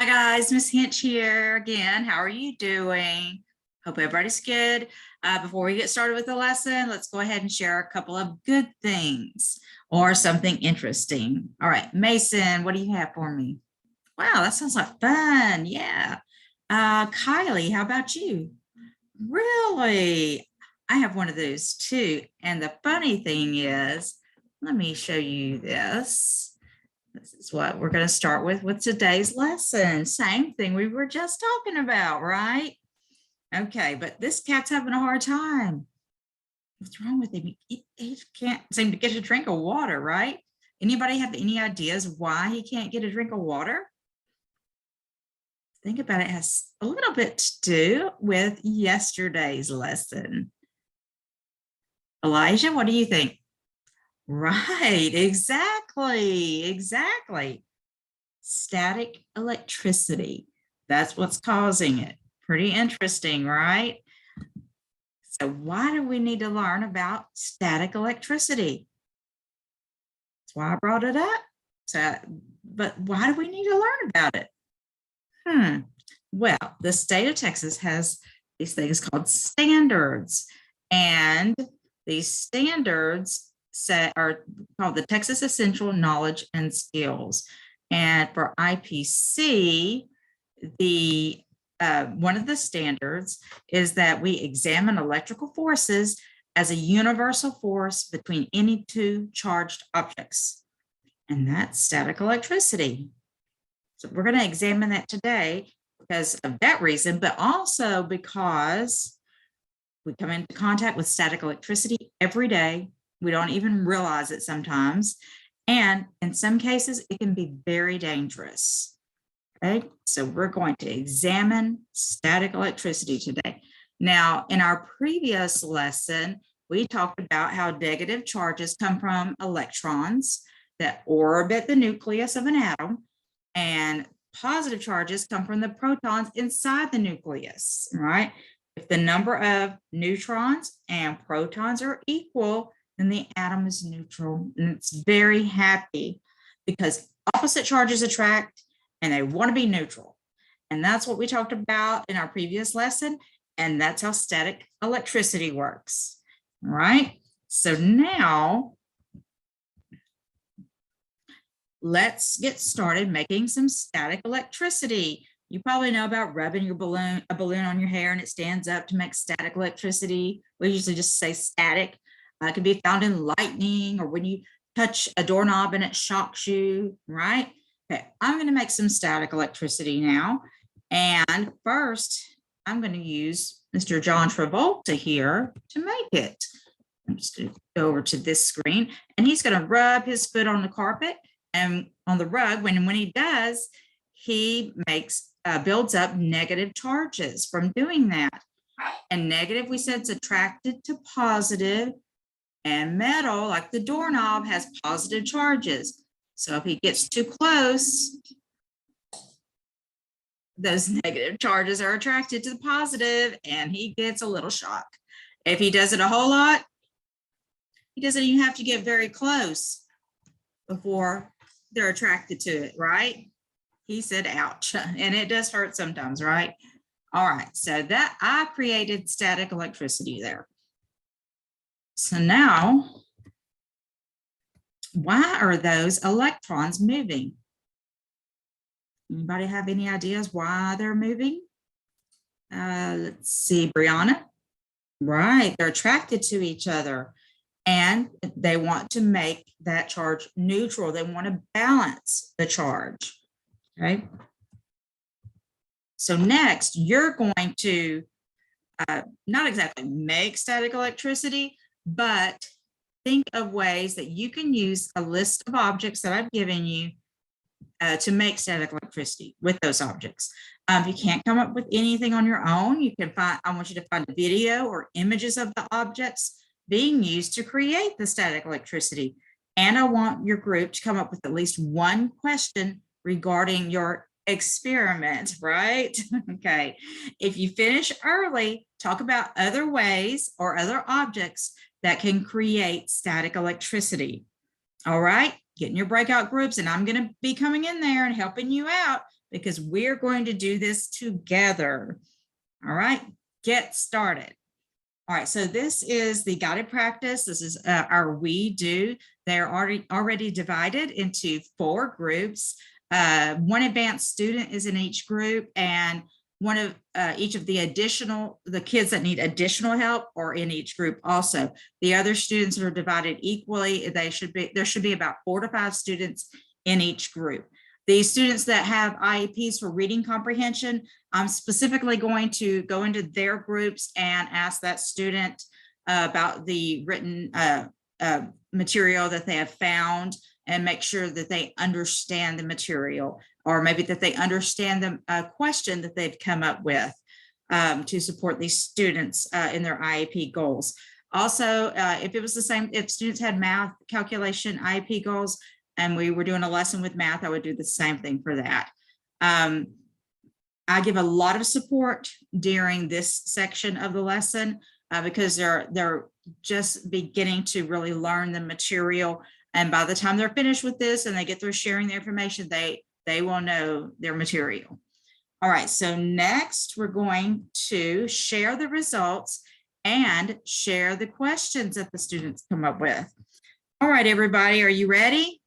Hi guys, Miss Hinch here again. How are you doing? Hope everybody's good. Before we get started with the lesson, let's go ahead and share a couple of good things or something interesting. All right, Mason, what do you have for me? Wow, that sounds like fun. Yeah. Kylie, how about you? Really? I have one of those too. And the funny thing is, let me show you this. This is what we're going to start with today's lesson. Same thing we were just talking about, right? Okay, but this cat's having a hard time. What's wrong with him? He can't seem to get a drink of water, right? Anybody have any ideas why he can't get a drink of water? Think about it, it has a little bit to do with yesterday's lesson. Elijah, what do you think? Right, exactly. Static electricity. That's what's causing it. Pretty interesting, right? So why do we need to learn about static electricity? That's why I brought it up. So, but why do we need to learn about it? Well, the state of Texas has these things called standards, and these standards are called the Texas Essential Knowledge and Skills. And for IPC, the one of the standards is that we examine electrical forces as a universal force between any two charged objects, and that's static electricity. So we're going to examine that today because of that reason, but also because we come into contact with static electricity every day. We don't even realize it sometimes. And in some cases, it can be very dangerous. Okay, so we're going to examine static electricity today. Now, in our previous lesson, we talked about how negative charges come from electrons that orbit the nucleus of an atom, and positive charges come from the protons inside the nucleus, right? If the number of neutrons and protons are equal, then the atom is neutral, and it's very happy because opposite charges attract and they want to be neutral. And that's what we talked about in our previous lesson, and that's how static electricity works, all right? So now, let's get started making some static electricity. You probably know about rubbing a balloon on your hair and it stands up to make static electricity. We usually just say static. It can be found in lightning or when you touch a doorknob and it shocks you, right? Okay, I'm going to make some static electricity now. And first, I'm going to use Mr. John Travolta here to make it. I'm just going to go over to this screen, and he's going to rub his foot on the carpet and on the rug. When he does, he builds up negative charges from doing that. And negative, we said, is attracted to positive, and metal, like the doorknob, has positive charges. So if he gets too close, those negative charges are attracted to the positive, and he gets a little shock. If he does it a whole lot, he doesn't even have to get very close before they're attracted to it, right? He said, ouch, and it does hurt sometimes, right? All right, so that I created static electricity there. So now, why are those electrons moving? Anybody have any ideas why they're moving? Let's see, Brianna. Right, they're attracted to each other and they want to make that charge neutral. They want to balance the charge, okay? So next, you're going to not exactly make static electricity, but think of ways that you can use a list of objects that I've given you to make static electricity with those objects. If you can't come up with anything on your own, you can find, I want you to find a video or images of the objects being used to create the static electricity. And I want your group to come up with at least one question regarding your experiment, right? Okay. If you finish early, talk about other ways or other objects that can create static electricity. All right, get in your breakout groups, and I'm going to be coming in there and helping you out because we're going to do this together. All right, get started. All right, so this is the guided practice. This is our we do. They're already divided into 4 groups. One advanced student is in each group, and one of each of the kids that need additional help are in each group also. The other students are divided equally. There should be about 4 to 5 students in each group. The students that have IEPs for reading comprehension, I'm specifically going to go into their groups and ask that student about the written material that they have found, and make sure that they understand the material, or maybe that they understand the question that they've come up with to support these students in their IEP goals. Also, if it was the same, if students had math calculation IEP goals, and we were doing a lesson with math, I would do the same thing for that. I give a lot of support during this section of the lesson because they're just beginning to really learn the material. And by the time they're finished with this and they get through sharing the information, they will know their material. All right, so next we're going to share the results and share the questions that the students come up with. All right, everybody, are you ready?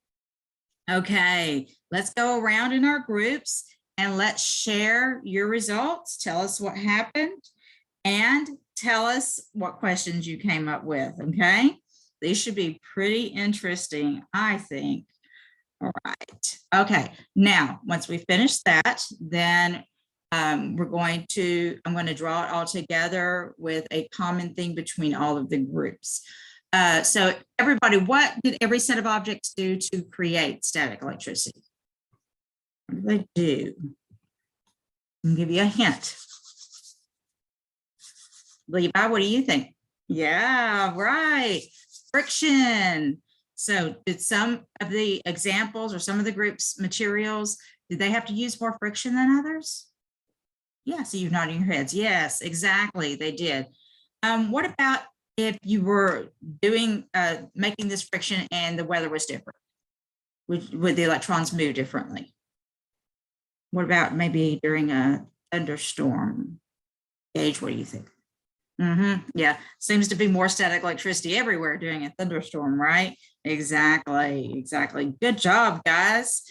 Okay, let's go around in our groups and let's share your results. Tell us what happened and tell us what questions you came up with, okay? These should be pretty interesting, I think. All right, okay. Now, once we finish that, then I'm going to draw it all together with a common thing between all of the groups. So everybody, what did every set of objects do to create static electricity? What do they do? I'll give you a hint. Levi, what do you think? Yeah, right. Friction. So did some of the examples or some of the groups materials, did they have to use more friction than others? Yeah, so you're nodding your heads. Yes, exactly, they did. What about if you were doing making this friction and the weather was different? Would the electrons move differently? What about maybe during a thunderstorm? Gage, what do you think? Yeah, seems to be more static electricity everywhere during a thunderstorm, right? Exactly. Good job, guys.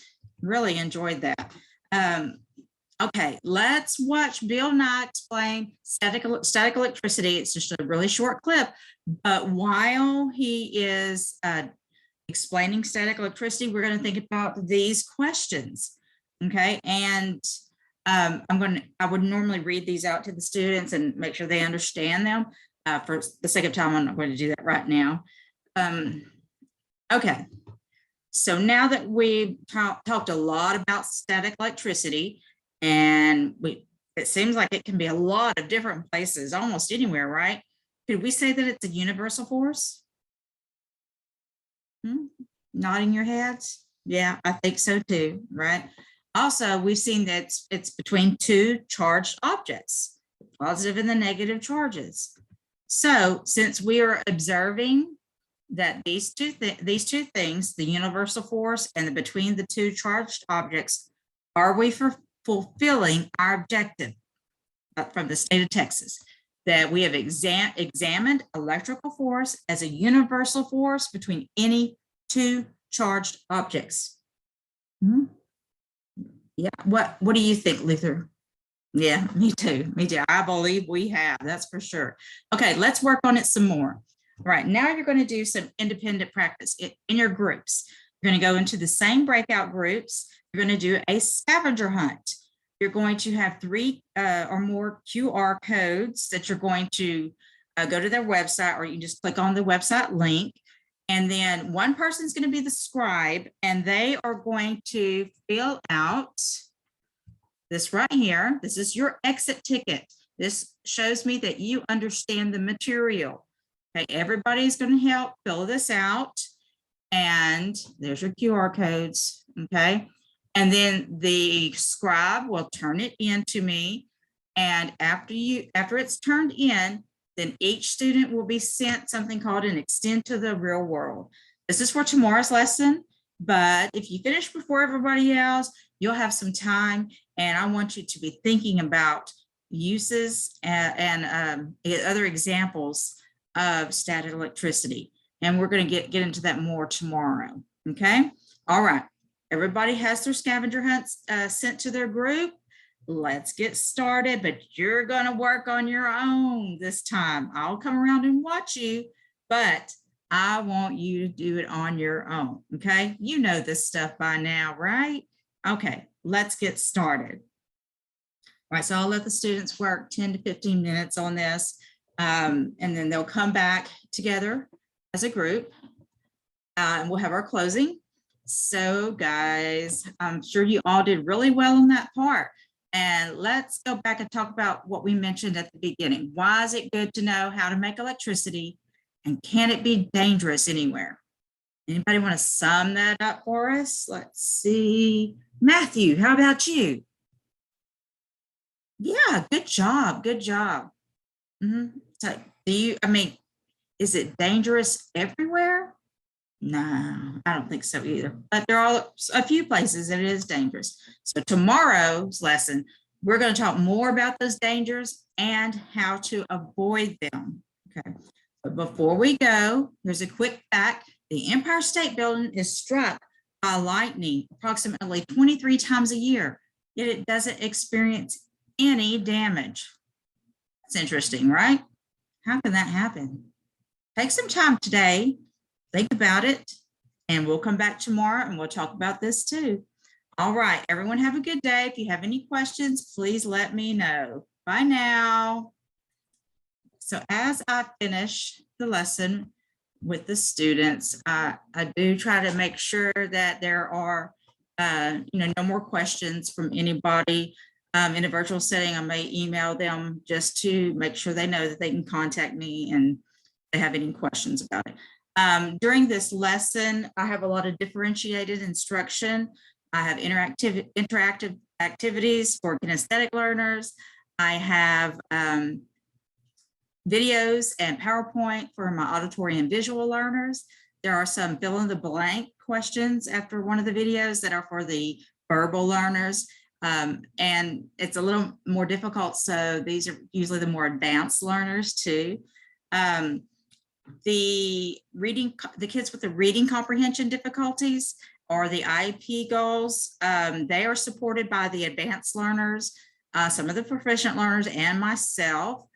Really enjoyed that. Okay, let's watch Bill Nye explain static electricity. It's just a really short clip, but while he is explaining static electricity, we're going to think about these questions. Okay, and I would normally read these out to the students and make sure they understand them. For the sake of time, I'm not going to do that right now. Okay, so now that we've talked a lot about static electricity, and it seems like it can be a lot of different places, almost anywhere, right? Could we say that it's a universal force? Nodding your heads? Yeah, I think so too, right? Also, we've seen that it's between 2 charged objects, the positive and the negative charges. So since we are observing that these two things, the universal force and the between the 2 charged objects, are we fulfilling our objective from the state of Texas, that we have examined electrical force as a universal force between any 2 charged objects? Yeah, what do you think, Luther? Yeah, me too. I believe we have, that's for sure. Okay, let's work on it some more. All right, now you're going to do some independent practice in your groups. You're going to go into the same breakout groups. You're going to do a scavenger hunt. You're going to have 3 or more QR codes that you're going to go to their website, or you can just click on the website link. And then one person's going to be the scribe, and they are going to fill out this right here. This is your exit ticket. This shows me that you understand the material. Okay, everybody's going to help fill this out. And there's your QR codes, okay? And then the scribe will turn it in to me. And after it's turned in, then each student will be sent something called an extend to the real world. This is for tomorrow's lesson. But if you finish before everybody else, you'll have some time. And I want you to be thinking about uses and other examples of static electricity. And we're going to get into that more tomorrow. Okay. All right. Everybody has their scavenger hunts sent to their group. Let's get started, but you're going to work on your own this time. I'll come around and watch you, but I want you to do it on your own. Okay. You know this stuff by now, right? Okay. Let's get started. All right. So I'll let the students work 10 to 15 minutes on this. And then they'll come back together as a group and we'll have our closing. So guys, I'm sure you all did really well in that part. And let's go back and talk about what we mentioned at the beginning. Why is it good to know how to make electricity? And can it be dangerous anywhere? Anybody want to sum that up for us? Let's see. Matthew, how about you? Yeah, good job. Good job. So is it dangerous everywhere? No, I don't think so either. But there are a few places that it is dangerous. So tomorrow's lesson, we're going to talk more about those dangers and how to avoid them. Okay. But before we go, here's a quick fact. The Empire State Building is struck by lightning approximately 23 times a year, yet it doesn't experience any damage. That's interesting, right? How can that happen? Take some time today. Think about it, and we'll come back tomorrow and we'll talk about this too. All right, everyone have a good day. If you have any questions, please let me know. Bye now. So as I finish the lesson with the students, I do try to make sure that there are no more questions from anybody in a virtual setting. I may email them just to make sure they know that they can contact me and if they have any questions about it. During this lesson, I have a lot of differentiated instruction. I have interactive activities for kinesthetic learners. I have videos and PowerPoint for my auditory and visual learners. There are some fill in the blank questions after one of the videos that are for the verbal learners. And it's a little more difficult. So these are usually the more advanced learners too. The kids with the reading comprehension difficulties or the IEP goals, they are supported by the advanced learners, some of the proficient learners and myself.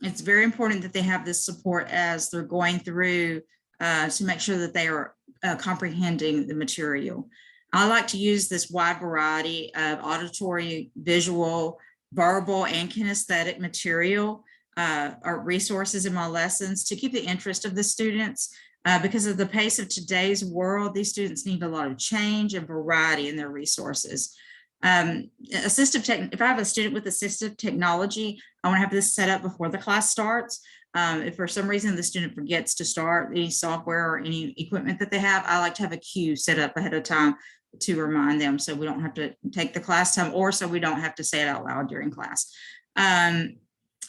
It's very important that they have this support as they're going through to make sure that they are comprehending the material. I like to use this wide variety of auditory, visual, verbal, and kinesthetic material or resources in my lessons to keep the interest of the students. Because of the pace of today's world, these students need a lot of change and variety in their resources. If I have a student with assistive technology, I want to have this set up before the class starts. If for some reason the student forgets to start any software or any equipment that they have, I like to have a queue set up ahead of time to remind them so we don't have to take the class time or so we don't have to say it out loud during class.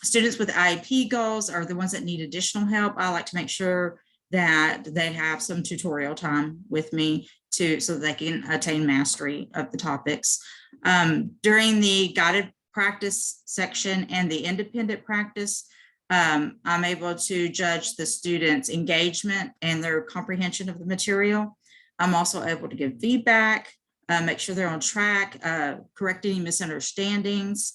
Students with IEP goals are the ones that need additional help. I like to make sure that they have some tutorial time with me so they can attain mastery of the topics. During the guided practice section and the independent practice, I'm able to judge the students' engagement and their comprehension of the material. I'm also able to give feedback, make sure they're on track, correct any misunderstandings.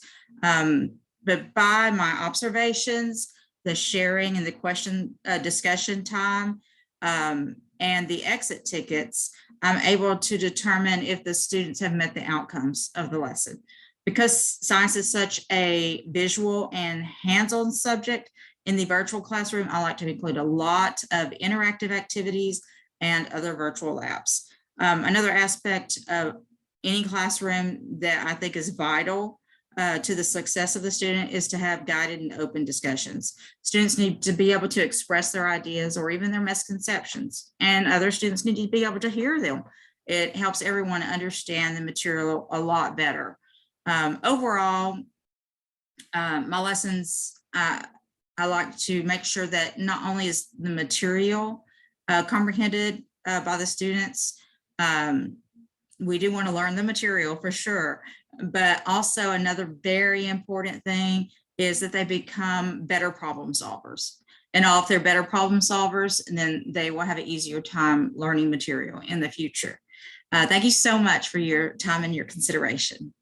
But by my observations, the sharing and the question discussion time, and the exit tickets, I'm able to determine if the students have met the outcomes of the lesson. Because science is such a visual and hands-on subject in the virtual classroom, I like to include a lot of interactive activities and other virtual labs. Another aspect of any classroom that I think is vital to the success of the student is to have guided and open discussions. Students need to be able to express their ideas or even their misconceptions, and other students need to be able to hear them. It helps everyone understand the material a lot better. Overall, my lessons, I like to make sure that not only is the material comprehended, by the students. We do want to learn the material for sure, but also another very important thing is that they become better problem solvers. And if they're better problem solvers, then they will have an easier time learning material in the future. Thank you so much for your time and your consideration.